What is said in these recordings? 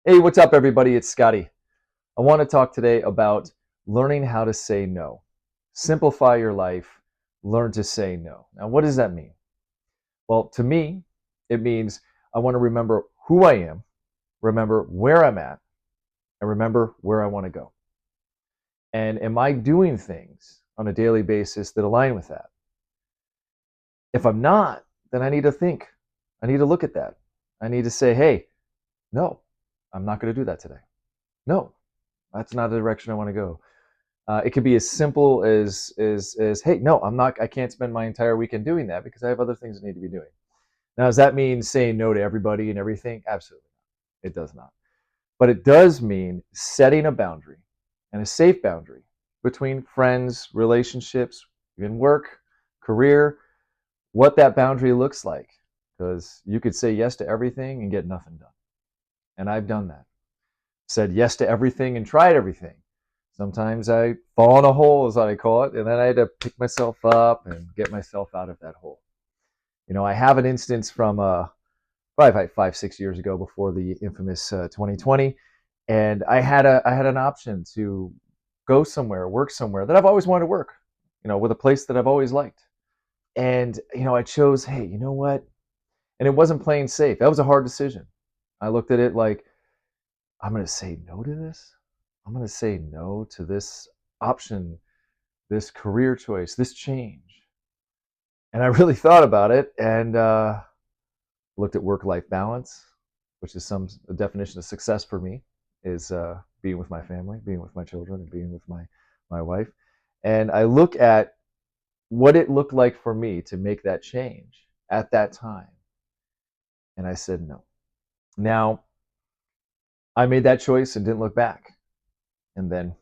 Hey, what's up, everybody? It's Scotty. I want to talk today about learning how to say no. Simplify your life, learn to say no. Now, what does that mean? Well, to me, it means I want to remember who I am, remember where I'm at, and remember where I want to go. And am I doing things on a daily basis that align with that? If I'm not, then I need to think. I need to look at that. I need to say, hey, no, I'm not going to do that today. No, that's not the direction I want to go. It could be as simple as hey, no, I'm not. I can't spend my entire weekend doing that because I have other things I need to be doing. Now, does that mean saying no to everybody and everything? Absolutely not. It does not. But it does mean setting a boundary and a safe boundary between friends, relationships, even work, career, what that boundary looks like. Because you could say yes to everything and get nothing done. And I've done that. Said yes to everything and tried everything. Sometimes I fall in a hole, is what I call it, and then I had to pick myself up and get myself out of that hole. I have an instance from probably 5, 6 years ago, before the infamous 2020, and I had an option to go somewhere, work somewhere that I've always wanted to work, with a place that I've always liked, and I chose, hey, you know what? And it wasn't playing safe. That was a hard decision. I looked at it like, I'm going to say no to this. I'm going to say no to this option, this career choice, this change. And I really thought about it and looked at work-life balance, which is a definition of success for me, is being with my family, being with my children, and being with my wife. And I look at what it looked like for me to make that change at that time. And I said no. Now, I made that choice and didn't look back. And then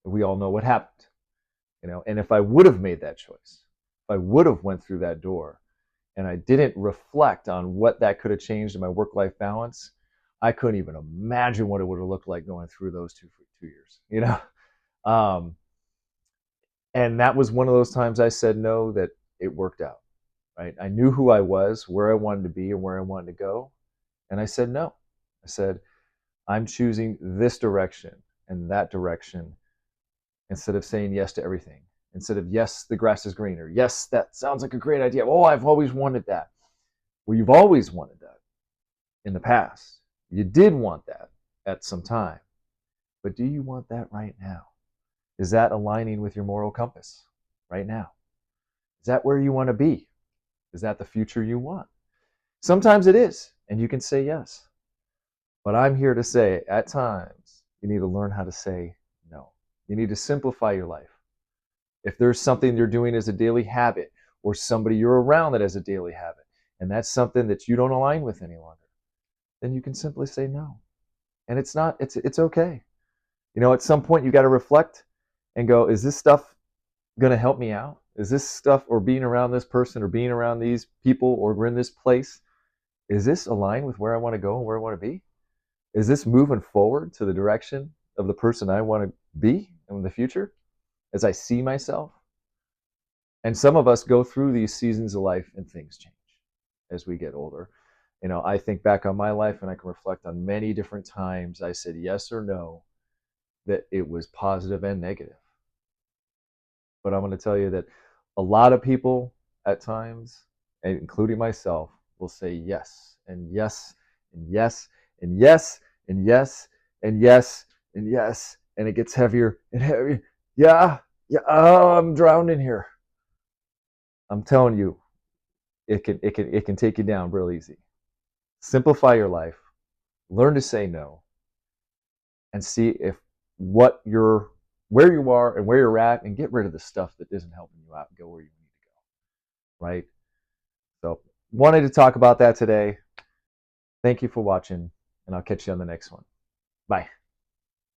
we all know what happened. And if I would have made that choice, if I would have went through that door and I didn't reflect on what that could have changed in my work-life balance, I couldn't even imagine what it would have looked like going through those 2 years. um, and that was one of those times I said no, that it worked out. Right, I knew who I was, where I wanted to be, and where I wanted to go, and I said no. I said, I'm choosing this direction and that direction, instead of saying yes to everything. Instead of yes, the grass is greener. Yes, that sounds like a great idea. Oh, I've always wanted that. Well, you've always wanted that in the past. You did want that at some time. But do you want that right now? Is that aligning with your moral compass right now? Is that where you want to be? Is that the future you want? Sometimes it is, and you can say yes. But I'm here to say, at times, you need to learn how to say no. You need to simplify your life. If there's something you're doing as a daily habit, or somebody you're around that has a daily habit, and that's something that you don't align with any longer, then you can simply say no. And it's okay. At some point you got to reflect and go, is this stuff going to help me out? Is this stuff, or being around this person, or being around these people, or we're in this place, is this aligned with where I want to go and where I want to be? Is this moving forward to the direction of the person I want to be in the future as I see myself? And some of us go through these seasons of life and things change as we get older. I think back on my life and I can reflect on many different times I said yes or no, that it was positive and negative. But I'm going to tell you that a lot of people at times, including myself, will say yes and yes and yes and yes and yes and yes and yes. And it gets heavier and heavier. Yeah, yeah, oh, I'm drowning here. I'm telling you, it can take you down real easy. Simplify your life, learn to say no, and see if what you're where you are and where you're at, and get rid of the stuff that isn't helping you out and go where you need to go. Right? So wanted to talk about that today. Thank you for watching, and I'll catch you on the next one. Bye.